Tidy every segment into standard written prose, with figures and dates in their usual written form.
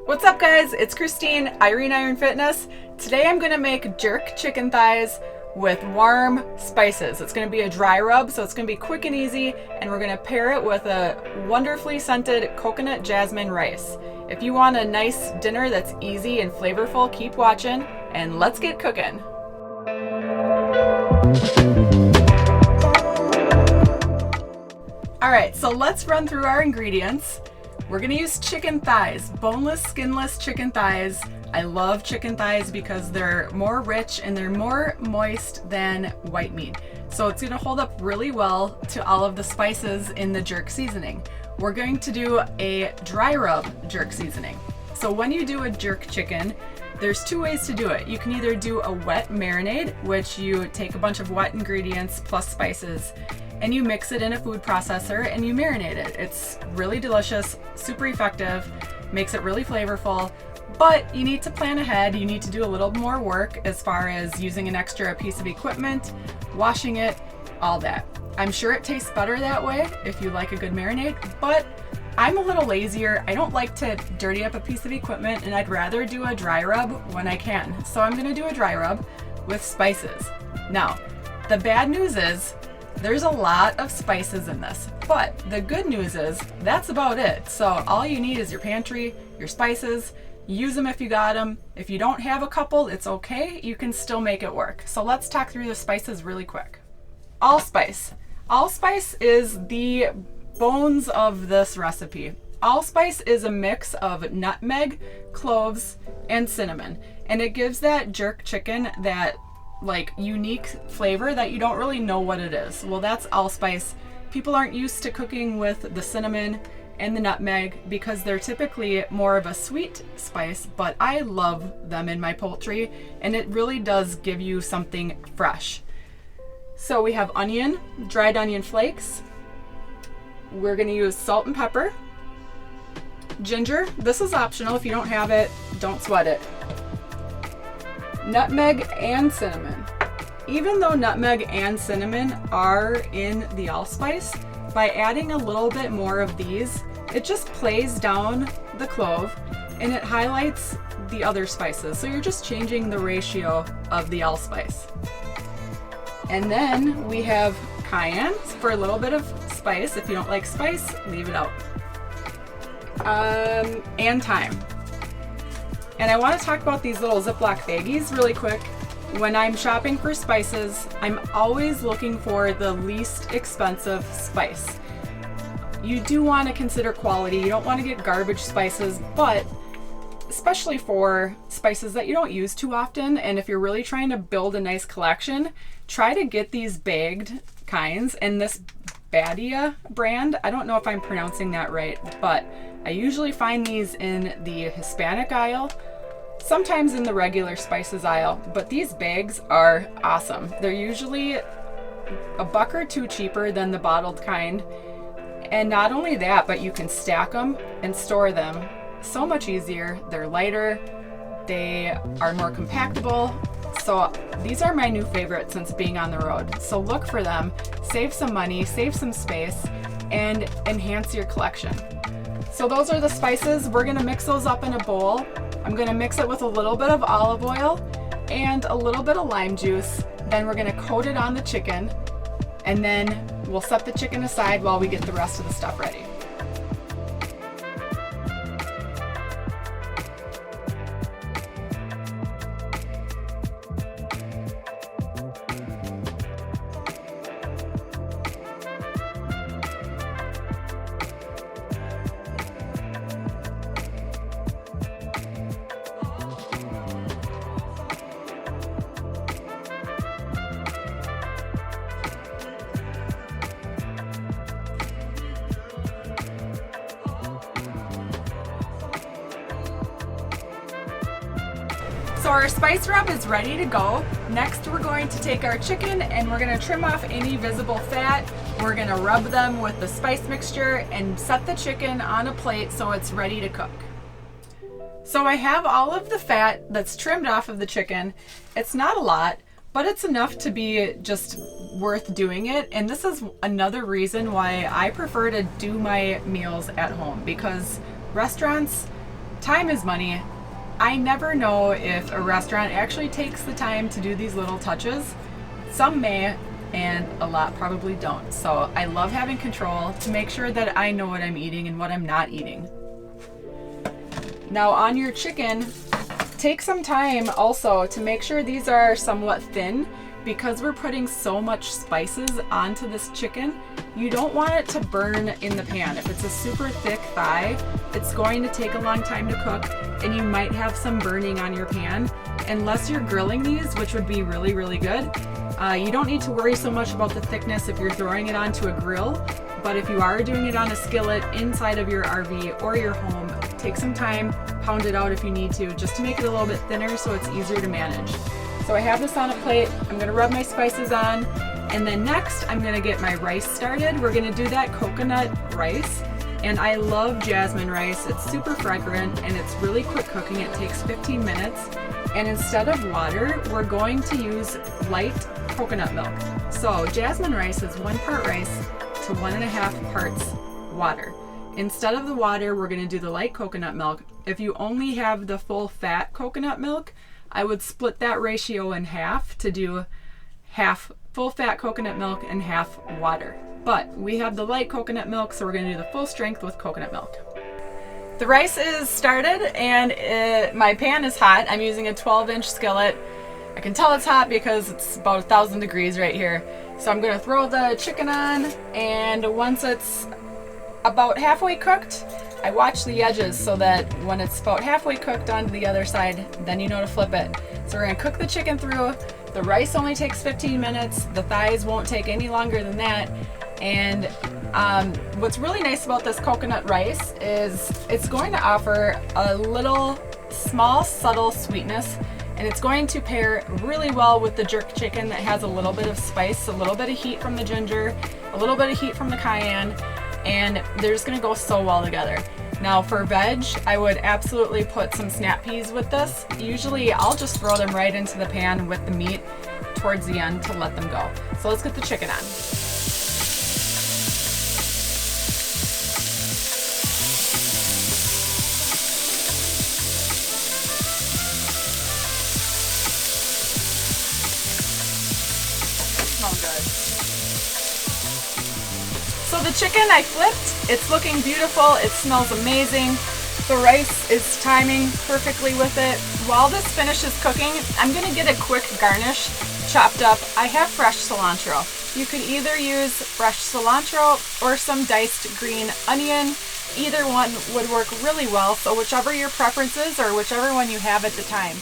What's up guys, it's Christine Irene Iron Fitness. Today I'm going to make jerk chicken thighs with warm spices. It's going to be a dry rub, so it's going to be quick and easy, and we're going to pair it with a wonderfully scented coconut jasmine rice. If you want a nice dinner that's easy and flavorful, keep watching and let's get cooking. Alright, so let's run through our ingredients. We're going to use chicken thighs, boneless, skinless chicken thighs. I love chicken thighs because they're more rich and they're more moist than white meat. So it's going to hold up really well to all of the spices in the jerk seasoning. We're going to do a dry rub jerk seasoning. So when you do a jerk chicken, there's two ways to do it. You can either do a wet marinade, which you take a bunch of wet ingredients plus spices, and you mix it in a food processor and you marinate it. It's really delicious, super effective, makes it really flavorful, but you need to plan ahead. You need to do a little more work as far as using an extra piece of equipment, washing it, all that. I'm sure it tastes better that way if you like a good marinade, but I'm a little lazier. I don't like to dirty up a piece of equipment, and I'd rather do a dry rub when I can. So I'm gonna do a dry rub with spices. Now, the bad news is, there's a lot of spices in this, but the good news is that's about it. So all you need is your pantry, your spices. Use them if you got them. If you don't have a couple, it's okay. You can still make it work. So let's talk through the spices really quick. Allspice. Allspice is the bones of this recipe. Allspice is a mix of nutmeg, cloves, and cinnamon, and it gives that jerk chicken that like unique flavor that you don't really know what it is. Well, that's allspice. People aren't used to cooking with the cinnamon and the nutmeg because they're typically more of a sweet spice, but I love them in my poultry, and it really does give you something fresh. So we have onion, dried onion flakes. We're going to use salt and pepper. Ginger, this is optional. If you don't have it, don't sweat it. Nutmeg and cinnamon. Even though nutmeg and cinnamon are in the allspice, by adding a little bit more of these, it just plays down the clove and it highlights the other spices. So you're just changing the ratio of the allspice. And then we have cayenne for a little bit of spice. If you don't like spice, leave it out. And thyme. And I want to talk about these little Ziploc baggies really quick. When I'm shopping for spices, I'm always looking for the least expensive spice. You do want to consider quality. You don't want to get garbage spices, but especially for spices that you don't use too often, and if you're really trying to build a nice collection, try to get these bagged kinds. And this Badia brand, I don't know if I'm pronouncing that right, but I usually find these in the Hispanic aisle, sometimes in the regular spices aisle, but these bags are awesome. They're usually a buck or two cheaper than the bottled kind. And not only that, but you can stack them and store them so much easier. They're lighter, they are more compactable. So these are my new favorite since being on the road. So look for them, save some money, save some space, and enhance your collection. So those are the spices. We're gonna mix those up in a bowl. I'm gonna mix it with a little bit of olive oil and a little bit of lime juice. Then we're gonna coat it on the chicken, and then we'll set the chicken aside while we get the rest of the stuff ready. So our spice rub is ready to go. Next, we're going to take our chicken and we're going to trim off any visible fat. We're going to rub them with the spice mixture and set the chicken on a plate so it's ready to cook. So I have all of the fat that's trimmed off of the chicken. It's not a lot, but it's enough to be just worth doing it. And this is another reason why I prefer to do my meals at home, because restaurants, time is money. I never know if a restaurant actually takes the time to do these little touches. Some may, and a lot probably don't. So I love having control to make sure that I know what I'm eating and what I'm not eating. Now on your chicken, take some time also to make sure these are somewhat thin, because we're putting so much spices onto this chicken. You don't want it to burn in the pan. If it's a super thick thigh, it's going to take a long time to cook, and you might have some burning on your pan. Unless you're grilling these, which would be really, really good. You don't need to worry so much about the thickness if you're throwing it onto a grill, but if you are doing it on a skillet inside of your RV or your home, take some time, pound it out if you need to, just to make it a little bit thinner so it's easier to manage. So I have this on a plate. I'm gonna rub my spices on, and then next I'm gonna get my rice started. We're gonna do that coconut rice, and I love jasmine rice. It's super fragrant and it's really quick cooking. It takes 15 minutes. And instead of water, we're going to use light coconut milk. So jasmine rice is 1 part rice to 1.5 parts water. Instead of the water, we're gonna do the light coconut milk. If you only have the full fat coconut milk, I would split that ratio in half to do half full fat coconut milk and half water. But we have the light coconut milk, so we're gonna do the full strength with coconut milk. The rice is started and my pan is hot. I'm using a 12-inch skillet. I can tell it's hot because it's about 1,000 degrees right here. So I'm gonna throw the chicken on, and once it's about halfway cooked, I watch the edges so that when it's about halfway cooked onto the other side, then you know to flip it. So we're gonna cook the chicken through. The rice only takes 15 minutes. The thighs won't take any longer than that. And what's really nice about this coconut rice is it's going to offer a little small, subtle sweetness, and it's going to pair really well with the jerk chicken that has a little bit of spice, a little bit of heat from the ginger, a little bit of heat from the cayenne, and they're just gonna go so well together. Now for veg, I would absolutely put some snap peas with this. Usually I'll just throw them right into the pan with the meat towards the end to let them go. So let's get the chicken on. Smells good. So the chicken I flipped, it's looking beautiful, it smells amazing. The rice is timing perfectly with it. While this finishes cooking, I'm gonna get a quick garnish chopped up. I have fresh cilantro. You could either use fresh cilantro or some diced green onion. Either one would work really well, so whichever your preference is or whichever one you have at the time.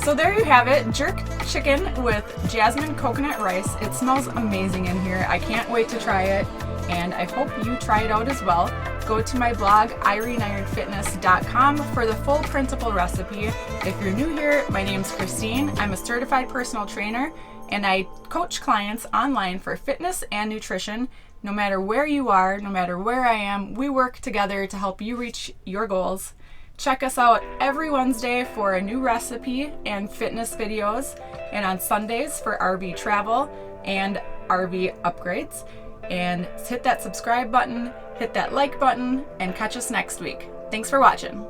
So there you have it, jerk chicken with jasmine coconut rice. It smells amazing in here. I can't wait to try it, and I hope you try it out as well. Go to my blog, IreneIronFitness.com, for the full printable recipe. If you're new here, my name's Christine. I'm a certified personal trainer, and I coach clients online for fitness and nutrition. No matter where you are, no matter where I am, we work together to help you reach your goals. Check us out every Wednesday for a new recipe and fitness videos, and on Sundays for RV travel and RV upgrades. And hit that subscribe button, hit that like button, and catch us next week. Thanks for watching.